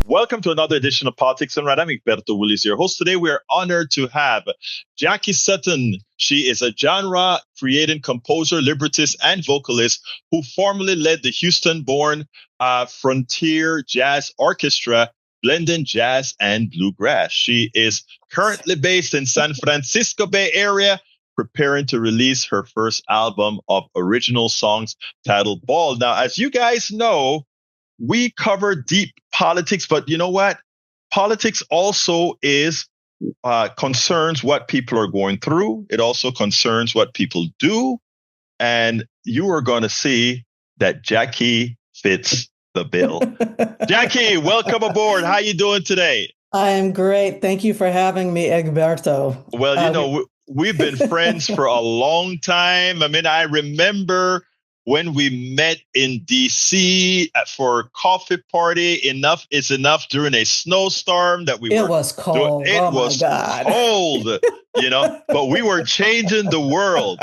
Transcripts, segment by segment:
Welcome to another edition of Politics and Right. I'm Egberto, Willies, your host. Today, we are honored to have Jacqui Sutton. She is a genre-creating composer, librettist, and vocalist who formerly led the Houston-born Frontier Jazz Orchestra, blending jazz and bluegrass. She is currently based in San Francisco Bay Area, preparing to release her first album of original songs titled Bald. Now, as you guys know, we cover deep politics, but you know what? Politics also is concerns what people are going through. It also concerns what people do. And you are going to see that Jacqui fits the bill. Jacqui, welcome aboard. How you doing today? I am great. Thank you for having me, Egberto. Well, we've been friends for a long time. I mean, I remember when we met in D.C. for a coffee party. Enough is enough during a snowstorm that we were. It was cold. It was cold, but we were changing the world.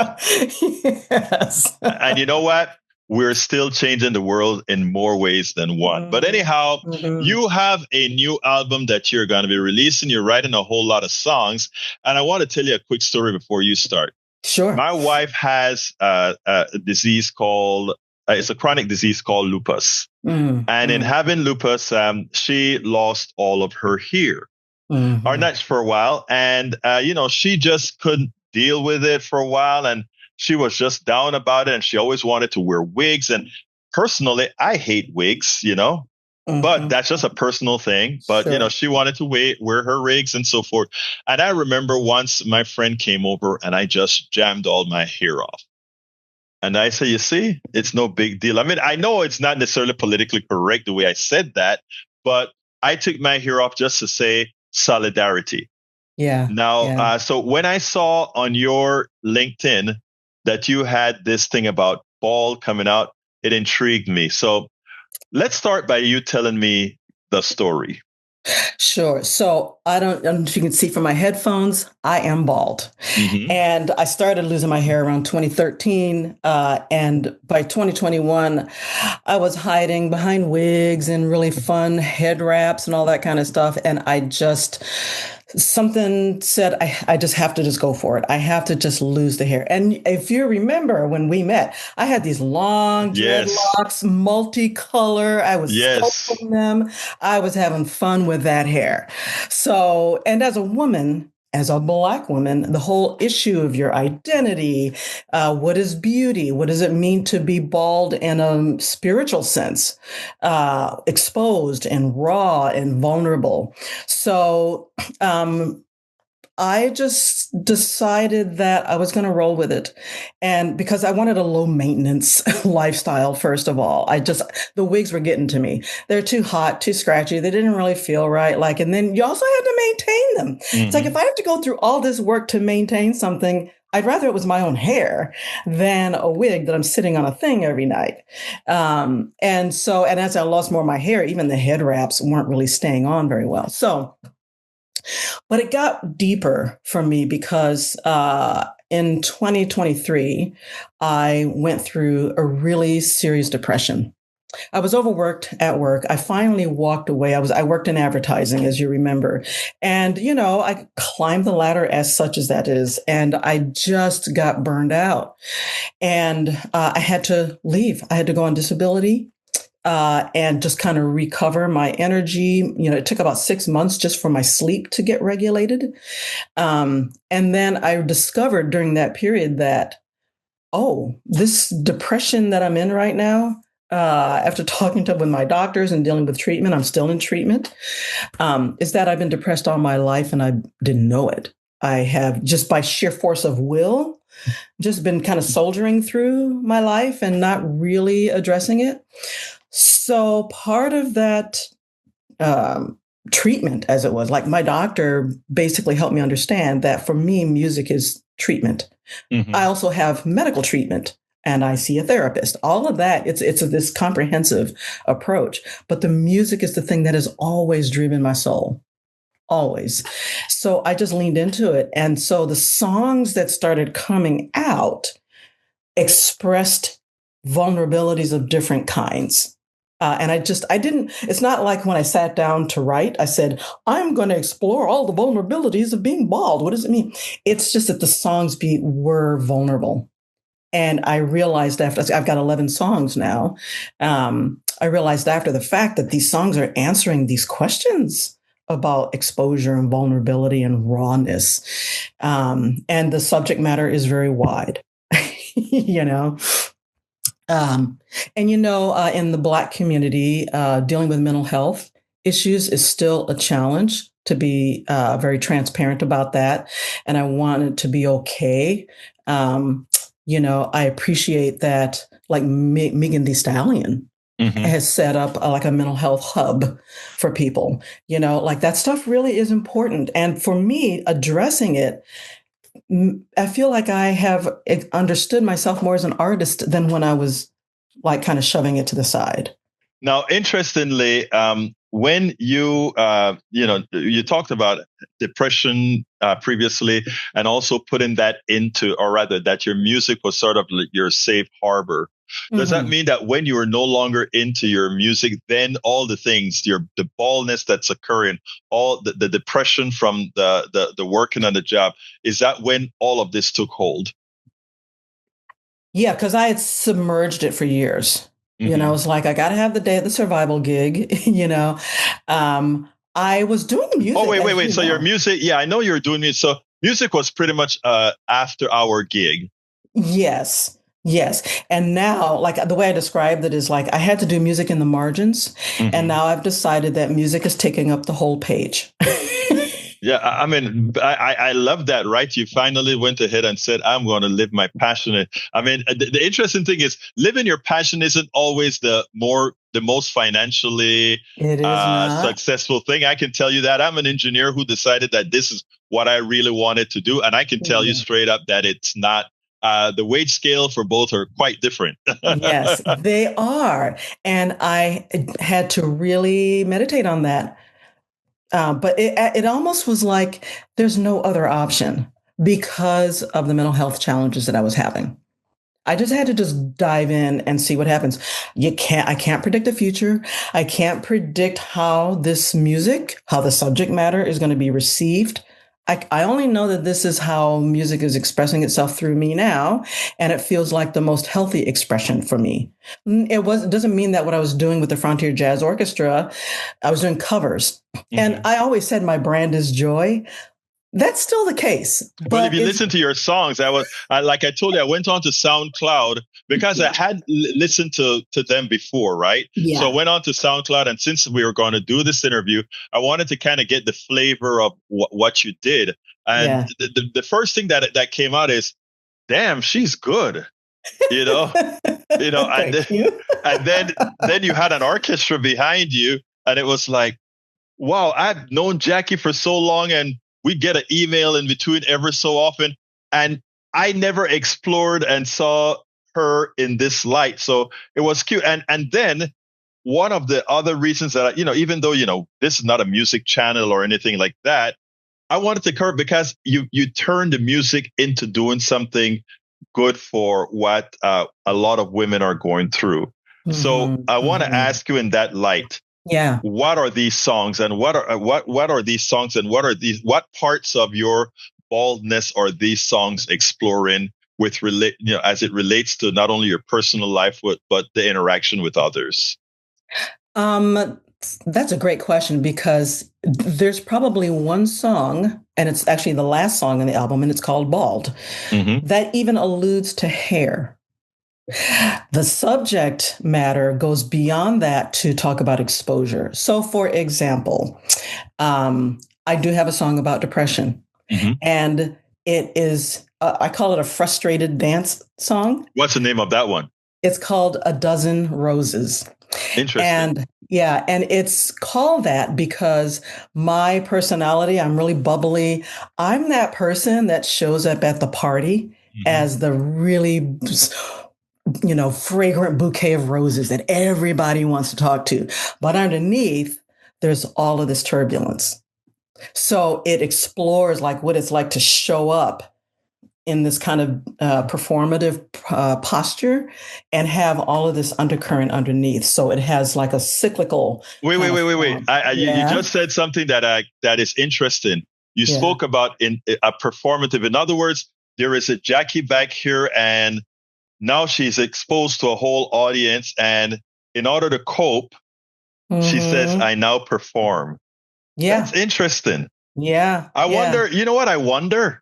Yes. And you know what? We're still changing the world in more ways than one. Mm-hmm. But anyhow, you have a new album that you're going to be releasing. You're writing a whole lot of songs. And I want to tell you a quick story before you start. Sure. My wife has a disease called, it's a chronic disease called lupus. And in having lupus, she lost all of her hair, or not for a while. And, she just couldn't deal with it for a while. And she was just down about it. And she always wanted to wear wigs. And personally, I hate wigs, but that's just a personal thing. But, sure. She wanted to wear her wigs and so forth. And I remember once my friend came over and I just jammed all my hair off. And I say, you see, it's no big deal. I mean, I know it's not necessarily politically correct the way I said that, but I took my hair off just to say solidarity. Yeah. Now, so when I saw on your LinkedIn that you had this thing about bald coming out, it intrigued me. So let's start by you telling me the story. Sure. So I don't know if you can see from my headphones, I am bald. And I started losing my hair around 2013. And by 2021, I was hiding behind wigs and really fun head wraps and all that kind of stuff. And something said, I just have to just go for it. I have to just lose the hair. And if you remember when we met, I had these long dreadlocks, multicolor. I was sculpting them. I was having fun with that hair. So, and as a woman, as a Black woman, the whole issue of your identity, what is beauty? What does it mean to be bald in a spiritual sense, exposed and raw and vulnerable? So I just decided that I was going to roll with it. And because I wanted a low maintenance lifestyle, first of all, the wigs were getting to me. They're too hot, too scratchy. They didn't really feel right. And then you also had to maintain them. It's like, if I have to go through all this work to maintain something, I'd rather it was my own hair than a wig that I'm sitting on a thing every night. And as I lost more of my hair, even the head wraps weren't really staying on very well. But it got deeper for me because in 2023, I went through a really serious depression. I was overworked at work. I finally walked away. I worked in advertising, as you remember. And, I climbed the ladder as such as that is. And I just got burned out. And I had to leave. I had to go on disability. And just kind of recover my energy. It took about 6 months just for my sleep to get regulated. And then I discovered during that period that, this depression that I'm in right now, after talking with my doctors and dealing with treatment, I'm still in treatment, is that I've been depressed all my life and I didn't know it. I have, just by sheer force of will, just been kind of soldiering through my life and not really addressing it. So part of that treatment, as it was, my doctor basically helped me understand that for me, music is treatment. I also have medical treatment and I see a therapist. All of that, it's this comprehensive approach. But the music is the thing that has always driven my soul. Always. So I just leaned into it. And so the songs that started coming out expressed vulnerabilities of different kinds. And I didn't, it's not like when I sat down to write, I said, I'm going to explore all the vulnerabilities of being bald. What does it mean? It's just that the songs were vulnerable. And I realized after, I've got 11 songs now. I realized after the fact that these songs are answering these questions about exposure and vulnerability and rawness. And the subject matter is very wide, you know. In the Black community, dealing with mental health issues is still a challenge, to be very transparent about that. And I want it to be okay. I appreciate that, like Megan Thee Stallion has set up like a mental health hub for people, like that stuff really is important. And for me, addressing it, I feel like I have understood myself more as an artist than when I was like kind of shoving it to the side. Now, interestingly, when you talked about depression previously, and also putting that into, or rather that your music was sort of your safe harbor. Does that mean that when you are no longer into your music, then all the things, the baldness that's occurring, all the depression from the working on the job, is that when all of this took hold? Yeah, because I had submerged it for years. It's like, I got to have the survival gig, I was doing music. Oh, wait. So your music, yeah, I know you were doing it. So music was pretty much after our gig. Yes. And now, like the way I described it is like I had to do music in the margins. And now I've decided that music is taking up the whole page. Yeah, I mean, I love that, right? You finally went ahead and said, I'm going to live my passion. I mean, the interesting thing is living your passion isn't always the most financially successful thing. I can tell you that. I'm an engineer who decided that this is what I really wanted to do. And I can tell you straight up that it's not. The wage scale for both are quite different. Yes, they are. And I had to really meditate on that. But it almost was like there's no other option because of the mental health challenges that I was having. I just had to just dive in and see what happens. I can't predict the future. I can't predict how the subject matter is going to be received. I only know that this is how music is expressing itself through me now, and it feels like the most healthy expression for me. It doesn't mean that what I was doing with the Frontier Jazz Orchestra, I was doing covers. And I always said my brand is joy. That's still the case. But if you listen to your songs, like I told you, I went on to SoundCloud because I had listened to them before, right? Yeah. So I went on to SoundCloud, and since we were going to do this interview, I wanted to kind of get the flavor of what you did. And the first thing that came out is, damn, she's good. And then you had an orchestra behind you, and it was like, wow, I've known Jacqui for so long, and we get an email in between ever so often. And I never explored and saw her in this light. So it was cute. And then one of the other reasons that, even though, this is not a music channel or anything like that, I wanted to cover because you turned the music into doing something good for what a lot of women are going through. So I want to ask you in that light. Yeah. What are these songs, and what are these songs, and what parts of your baldness are these songs exploring as it relates to not only your personal life but the interaction with others? That's a great question, because there's probably one song, and it's actually the last song in the album, and it's called Bald, that even alludes to hair. The subject matter goes beyond that to talk about exposure. So, for example, I do have a song about depression, and it is, I call it a frustrated dance song. What's the name of that one? It's called A Dozen Roses. Interesting. And it's called that because my personality, I'm really bubbly. I'm that person that shows up at the party as the really fragrant bouquet of roses that everybody wants to talk to. But underneath, there's all of this turbulence. So it explores like what it's like to show up in this kind of performative posture and have all of this undercurrent underneath. So it has like a cyclical. Wait. You just said something that is interesting. You spoke about in a performative. In other words, there is a Jacqui back here, and now she's exposed to a whole audience. And in order to cope, she says, I now perform. Yeah. That's interesting. Yeah. I wonder, you know what? I wonder,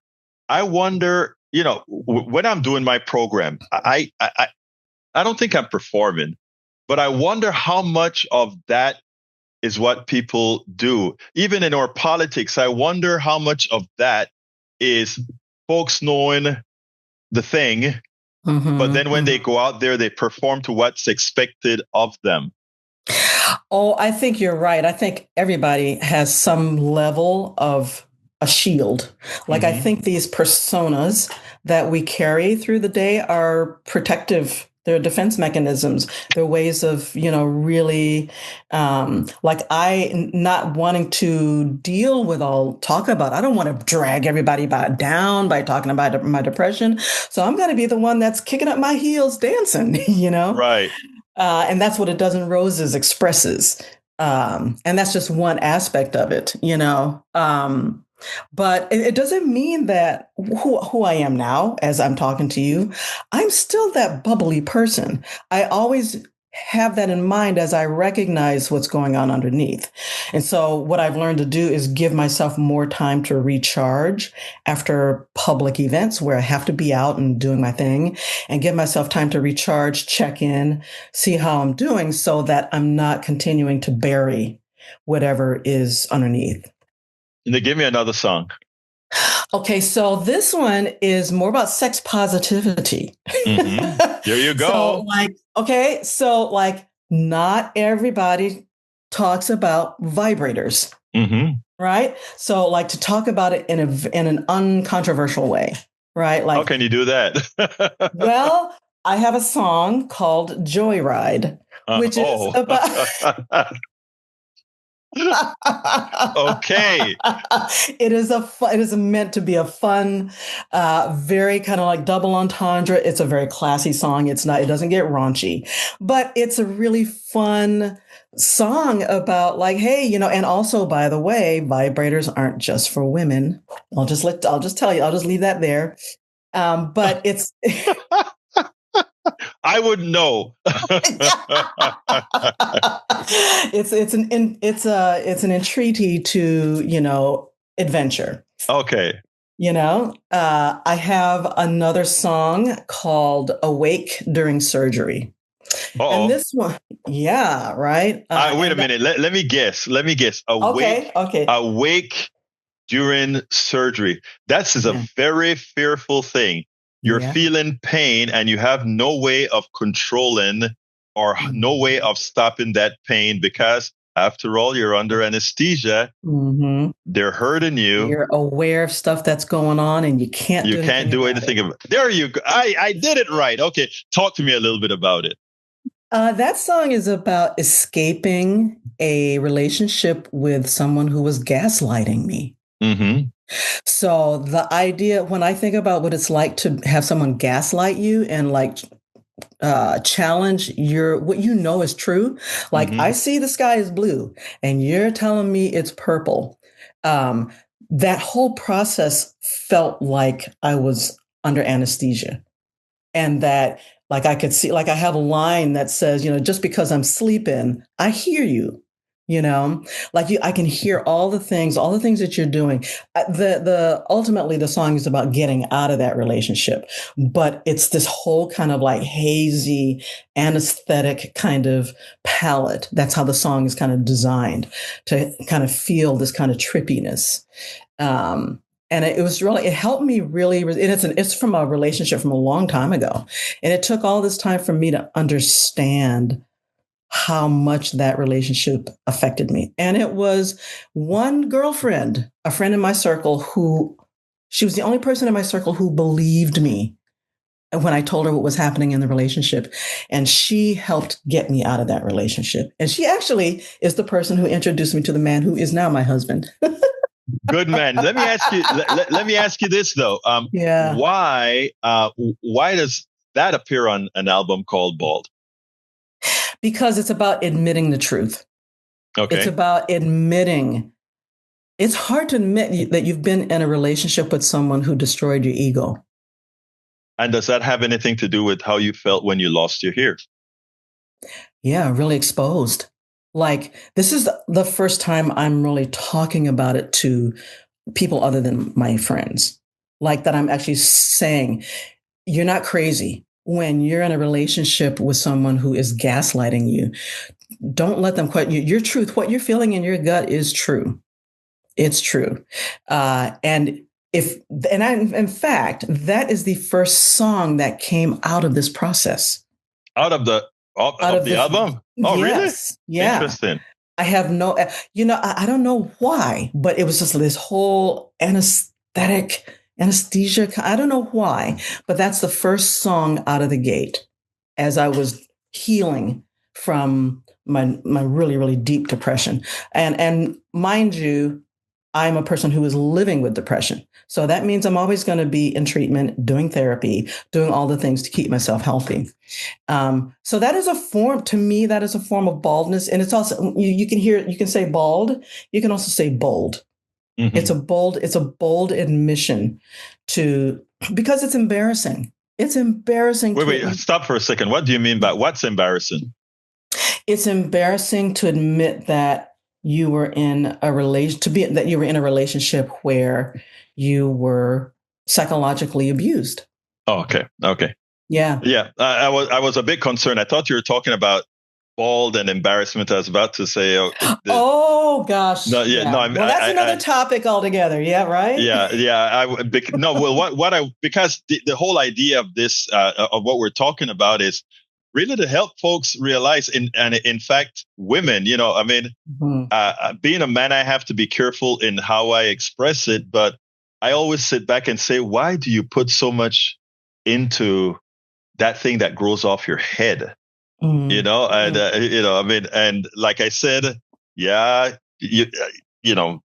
when I'm doing my program, I don't think I'm performing, but I wonder how much of that is what people do. Even in our politics, I wonder how much of that is folks knowing the thing, but then when they go out there, they perform to what's expected of them. Oh, I think you're right. I think everybody has some level of a shield. Like, I think these personas that we carry through the day are protective. They're defense mechanisms. They're ways of, really, like I not wanting to deal with I don't want to drag everybody down by talking about my depression. So I'm going to be the one that's kicking up my heels dancing, Right. And that's what It Dozen Roses expresses. And that's just one aspect of it, but it doesn't mean that who I am now, as I'm talking to you, I'm still that bubbly person. I always have that in mind as I recognize what's going on underneath. And so what I've learned to do is give myself more time to recharge after public events where I have to be out and doing my thing, and give myself time to recharge, check in, see how I'm doing, so that I'm not continuing to bury whatever is underneath. And they give me another song. Okay, so this one is more about sex positivity. There you go. So not everybody talks about vibrators, right? So to talk about it in an uncontroversial way, right? How can you do that? Well, I have a song called Joyride, which is about... Okay. It is meant to be a fun, very kind of like double entendre. It's a very classy song. It doesn't get raunchy, but it's a really fun song about hey, and also, by the way, vibrators aren't just for women. I'll just tell you, I'll just leave that there. But it's I wouldn't know. It's an entreaty to, adventure. Okay. I have another song called Awake During Surgery. And this one, yeah, right. Wait a minute. Let me guess. Awake. Okay. Awake during surgery. That's a very fearful thing. You're feeling pain and you have no way of controlling or no way of stopping that pain because, after all, you're under anesthesia. They're hurting you. You're aware of stuff that's going on and you can't do anything about it. There you go. I did it right. Okay. Talk to me a little bit about it. That song is about escaping a relationship with someone who was gaslighting me. So the idea, when I think about what it's like to have someone gaslight you and challenge what is true, I see the sky is blue and you're telling me it's purple. That whole process felt like I was under anesthesia, and that I could see, I have a line that says, just because I'm sleeping, I hear you. I can hear all the things that you're doing. Ultimately the song is about getting out of that relationship, but it's this whole kind of hazy anesthetic kind of palette. That's how the song is kind of designed, to kind of feel this kind of trippiness. And it helped me really, and it's from a relationship from a long time ago. And it took all this time for me to understand how much that relationship affected me. And it was one girlfriend, a friend in my circle, she was the only person in my circle who believed me when I told her what was happening in the relationship. And she helped get me out of that relationship. And she actually is the person who introduced me to the man who is now my husband. Good man. Let me ask you. Let me ask you this though. Yeah. Why does that appear on an album called Bald? Because it's about admitting the truth. Okay. It's about admitting. It's hard to admit that you've been in a relationship with someone who destroyed your ego. And does that have anything to do with how you felt when you lost your hair? Yeah, really exposed. Like, this is the first time I'm really talking about it to people other than my friends. Like, that I'm actually saying, you're not crazy when you're in a relationship with someone who is gaslighting you. Don't let them quit you. Your truth, what you're feeling in your gut is true. It's true. In fact, that is the first song that came out of this process. Out of the album? Oh, yes, really? Yeah. Interesting. I have no, I don't know why, but it was just this whole anesthesia. I don't know why, but that's the first song out of the gate as I was healing from my really, really deep depression. And mind you, I'm a person who is living with depression. So that means I'm always going to be in treatment, doing therapy, doing all the things to keep myself healthy. So that is a form, to me, that is a form of baldness. And it's also, you can say bald. You can also say bold. Mm-hmm. It's a bold admission because it's embarrassing. It's embarrassing. Wait, stop for a second. What do you mean by what's embarrassing? It's embarrassing to admit that you were in a relationship where you were psychologically abused. Oh, okay. Yeah. I was a bit concerned. I thought you were talking about bald and embarrassment. I was about to say. Oh gosh. No, yeah. No. That's another topic altogether. Yeah. Right. Yeah. Because the whole idea of this of what we're talking about is really to help folks realize, in fact, women, mm-hmm. Being a man, I have to be careful in how I express it. But I always sit back and say, why do you put so much into that thing that grows off your head? Mm-hmm. And like I said,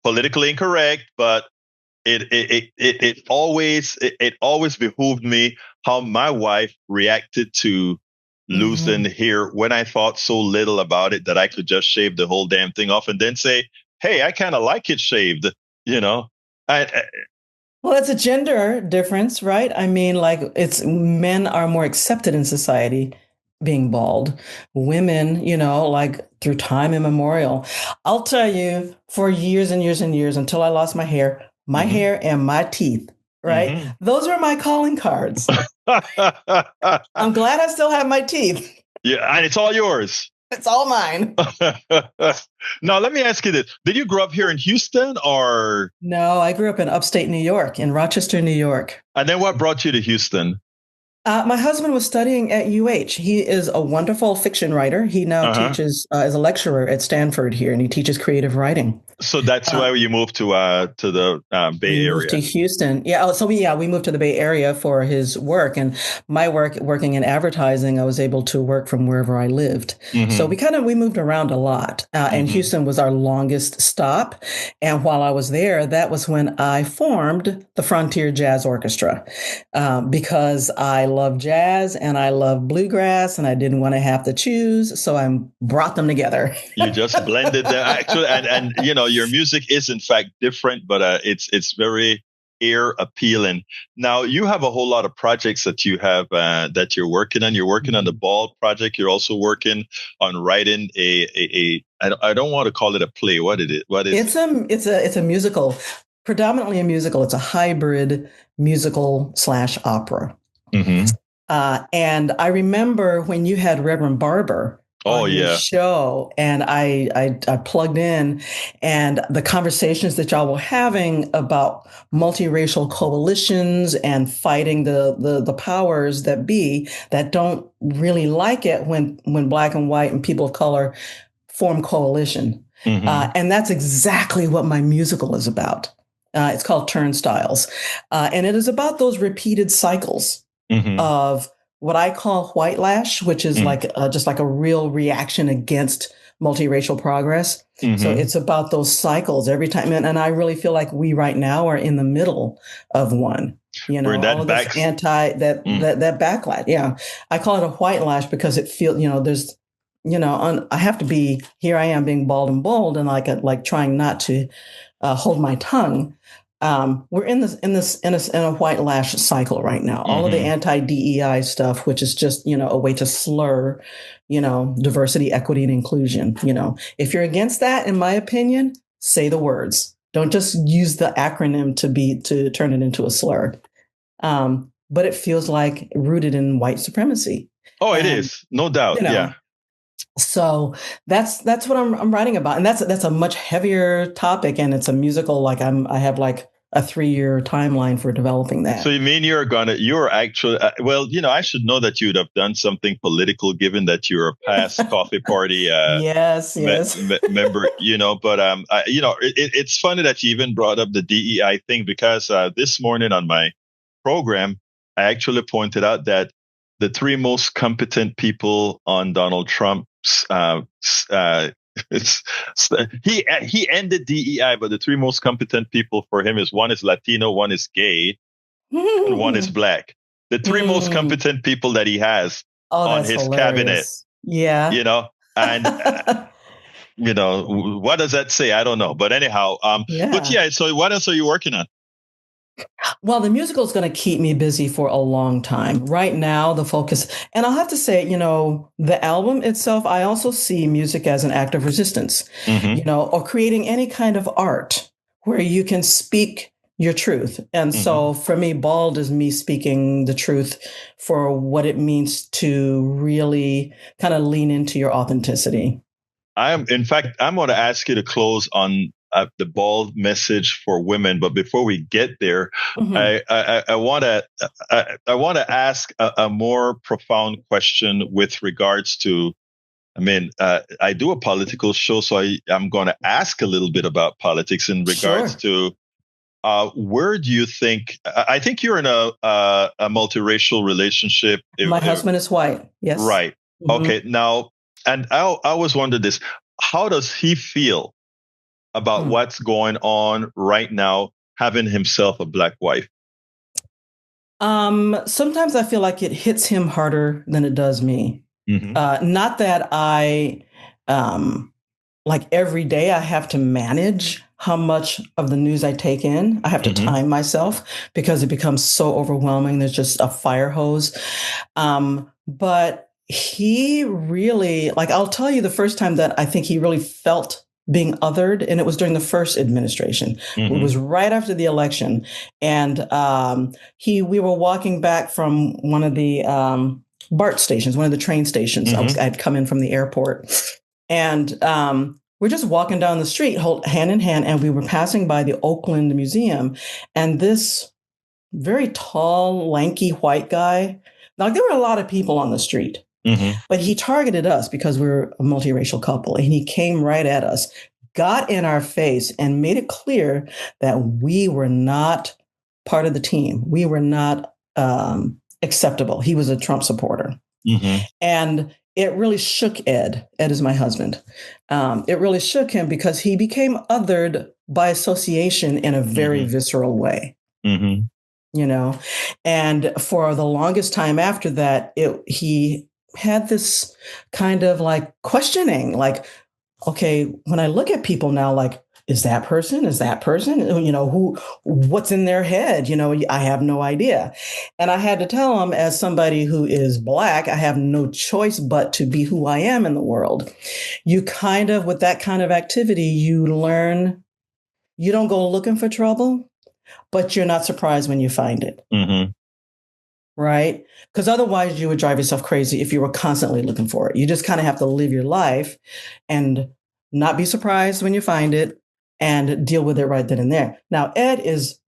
politically incorrect, but it always behooved me how my wife reacted to loosen mm-hmm. hair when I thought so little about it that I could just shave the whole damn thing off and then say, hey, I kind of like it shaved, Well, it's a gender difference, right? I mean, like, men are more accepted in society being bald. Women, like through time immemorial. I'll tell you, for years and years and years, until I lost my hair mm-hmm. hair and my teeth, right? Mm-hmm. Those are my calling cards. I'm glad I still have my teeth. Yeah, and it's all yours. It's all mine. Now, let me ask you this. Did you grow up here in Houston or? No, I grew up in upstate New York, in Rochester, New York. And then what brought you to Houston? My husband was studying at UH. He is a wonderful fiction writer. He now teaches as a lecturer at Stanford here, and he teaches creative writing. So that's why you moved to the Bay Area. Moved to Houston. Yeah. We moved to the Bay Area for his work, and my working in advertising. I was able to work from wherever I lived. Mm-hmm. So we moved around a lot, and mm-hmm. Houston was our longest stop. And while I was there, that was when I formed the Frontier Jazz Orchestra, because I love jazz and I love bluegrass, and I didn't want to have to choose, so I brought them together. You just blended them, actually, and your music is in fact different, but it's very ear appealing. Now you have a whole lot of projects that you have that you're working on. You're working on the Bald project. You're also working on writing I don't want to call it a play. What is it? It's a musical, predominantly a musical. It's a hybrid musical / opera. Mm-hmm. And I remember when you had Reverend Barber on your show, and I plugged in, and the conversations that y'all were having about multiracial coalitions and fighting the powers that be that don't really like it when Black and white and people of color form coalition. Mm-hmm. And that's exactly what my musical is about. It's called Turnstiles. And it is about those repeated cycles mm-hmm. of what I call white lash, which is like just like a real reaction against multiracial progress. So it's about those cycles every time. And I really feel like we right now are in the middle of one. You know, all of this that backlash. Yeah. I call it a white lash because it feels, there's, I have to be, here I am being bald and bold and like trying not to hold my tongue. We're in a white lash cycle right now. All of the anti-DEI stuff, which is just, a way to slur, diversity, equity, and inclusion. If you're against that, in my opinion, say the words. Don't just use the acronym to turn it into a slur. But it feels like rooted in white supremacy. Oh, it is. No doubt. Yeah. So that's what I'm writing about. And that's a much heavier topic. And it's a musical. Like I have like a 3-year timeline for developing that. So you mean you're actually, I should know that you would have done something political given that you're a past coffee party yes. member, but it's funny that you even brought up the DEI thing because this morning on my program, I actually pointed out that the 3 most competent people on Donald Trump's he ended DEI, but the 3 most competent people for him is one is Latino, one is gay, and one is black. The 3 most competent people that he has on his cabinet. Yeah. And what does that say? I don't know. But anyhow, so what else are you working on? Well, the musical is going to keep me busy for a long time. Right now, the focus, and I'll have to say, the album itself, I also see music as an act of resistance, or creating any kind of art where you can speak your truth. And so for me, Bald is me speaking the truth for what it means to really kind of lean into your authenticity. I'm going to ask you to close on the Bald message for women, but before we get there, I want to ask a more profound question with regards to. I do a political show, so I'm going to ask a little bit about politics in regards to where do you think? I think you're in a multiracial relationship. My husband is white. Yes. Right. Okay. Now, and I always wondered this: how does he feel about what's going on right now, having himself a black wife? Sometimes I feel like it hits him harder than it does me. Not that I, like every day I have to manage how much of the news I take in. I have to time myself because it becomes so overwhelming. There's just a fire hose. But he really, I'll tell you the first time that I think he really felt being othered, and it was during the first administration. It was right after the election, and we were walking back from one of the BART stations, one of the train stations. I had come in from the airport, and we're just walking down the street, hand in hand, and we were passing by the Oakland Museum, and this very tall, lanky white guy. Now there were a lot of people on the street. But he targeted us because we were a multiracial couple, and he came right at us, got in our face, and made it clear that we were not part of the team. We were not acceptable. He was a Trump supporter. And it really shook Ed. Ed is my husband. It really shook him because he became othered by association in a very visceral way. And for the longest time after that, he had this kind of questioning, okay, when I look at people now, is that person, what's in their head? I have no idea. And I had to tell him, as somebody who is Black, I have no choice but to be who I am in the world. You with that kind of activity, you learn, you don't go looking for trouble, but you're not surprised when you find it. Right? Because otherwise you would drive yourself crazy if you were constantly looking for it. You just kind of have to live your life and not be surprised when you find it and deal with it right then and there. Now, Ed is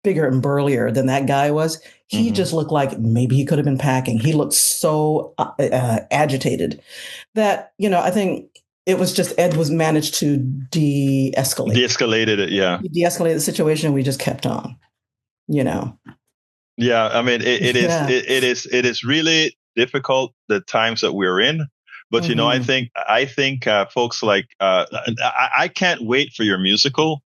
bigger and burlier than that guy was. He just looked like maybe he could have been packing. He looked so agitated that, I think it was just Ed was managed to de-escalate. De-escalated it, yeah. He de-escalated the situation. We just kept on, Yeah, it is really difficult, the times that we're in. But Hmm. I think folks I can't wait for your musical,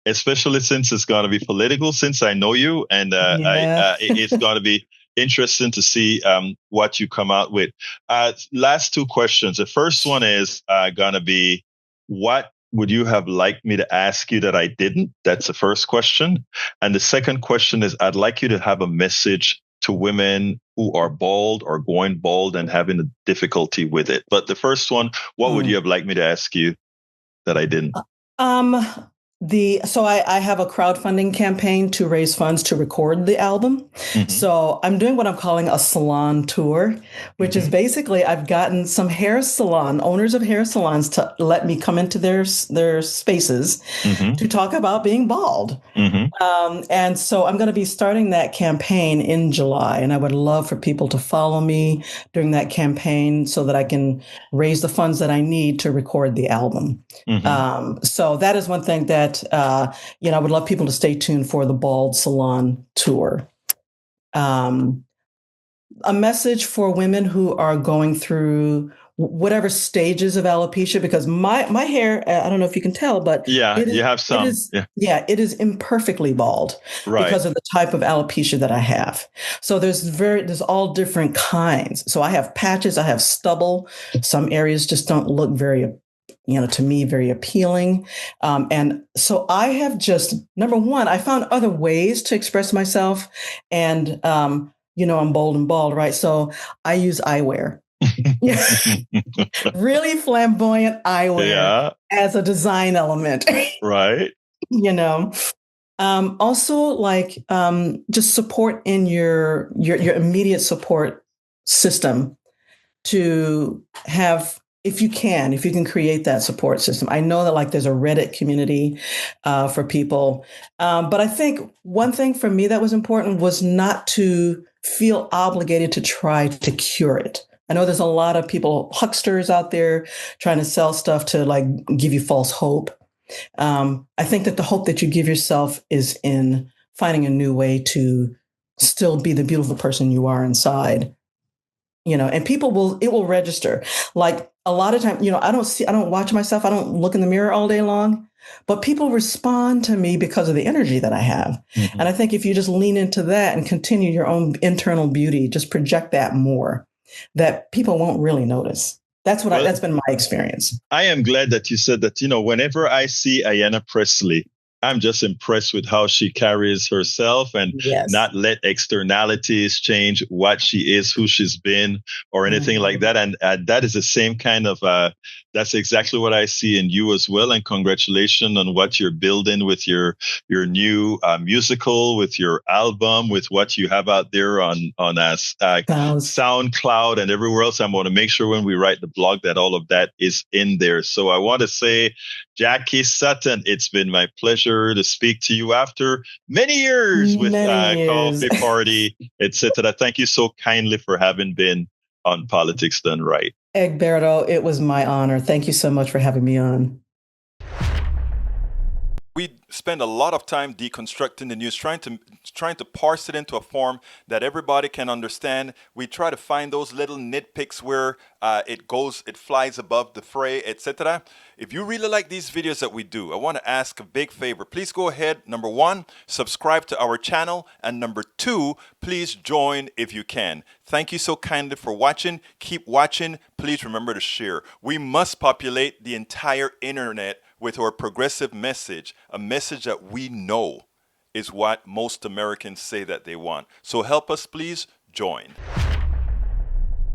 especially since it's going to be political. Since I know you, and Yeah. it's going to be interesting to see what you come out with. Last two questions. The first one is going to be, what would you have liked me to ask you that I didn't? That's the first question. And the second question is, I'd like you to have a message to women who are bald or going bald and having a difficulty with it. But the first one, what would you Mm. have liked me to ask you that I didn't? Um, I have a crowdfunding campaign to raise funds to record the album. Hmm. So I'm doing what I'm calling a salon tour, which is Hmm. basically I've gotten some hair salon owners of hair salons to let me come into their spaces Hmm. to talk about being bald. Hmm. And so I'm going to be starting that campaign in July, and I would love for people to follow me during that campaign so that I can raise the funds that I need to record the album. Hmm. So that is one thing that I would love people to stay tuned for the Bald Salon tour. Um, a message for women who are going through whatever stages of alopecia, because my hair, I don't know if you can tell, but Yeah, it is you have it some. is Yeah, yeah, it is imperfectly bald right. because of the type of alopecia that I have. So there's all different kinds. So I have patches, I have stubble. Some areas just don't look very, to me, very appealing. And so I have just, number one, I found other ways to express myself. And I'm bold and bald, right? So I use eyewear. Really flamboyant eyewear Yeah, as a design element. right. you know. Also, like, just support in your immediate support system to have, if you can create that support system. I know that, like, there's a Reddit community for people, but I think one thing for me that was important was not to feel obligated to try to cure it. I know there's a lot of people, hucksters out there, trying to sell stuff to, like, give you false hope. I think that the hope that you give yourself is in finding a new way to still be the beautiful person you are inside. And it will register. Like, a lot of time, I don't watch myself. I don't look in the mirror all day long, but people respond to me because of the energy that I have. Hmm. And I think if you just lean into that and continue your own internal beauty, just project that more, that people won't really notice. Well, That's been my experience. I am glad that you said that. Whenever I see Ayanna Presley, I'm just impressed with how she carries herself and Yes. not let externalities change what she is, who she's been, or anything like Mhm. that. And that is the same kind of, that's exactly what I see in you as well. And congratulations on what you're building with your new musical, with your album, with what you have out there on Sounds SoundCloud and everywhere else. I'm going to make sure when we write the blog that all of that is in there. So I want to say, Jacqui Sutton, it's been my pleasure to speak to you after many years with many years. Coffee Party, etc. Thank you so kindly for having been on Politics Done Right. Egberto, it was my honor. Thank you so much for having me on. We spend a lot of time deconstructing the news, trying to parse it into a form that everybody can understand. We try to find those little nitpicks where it flies above the fray, etc. If you really like these videos that we do, I want to ask a big favor. Please go ahead. Number one, subscribe to our channel, and number two, please join if you can. Thank you so kindly for watching. Keep watching. Please remember to share. We must populate the entire internet with our progressive message, a message that we know is what most Americans say that they want. So help us, please join.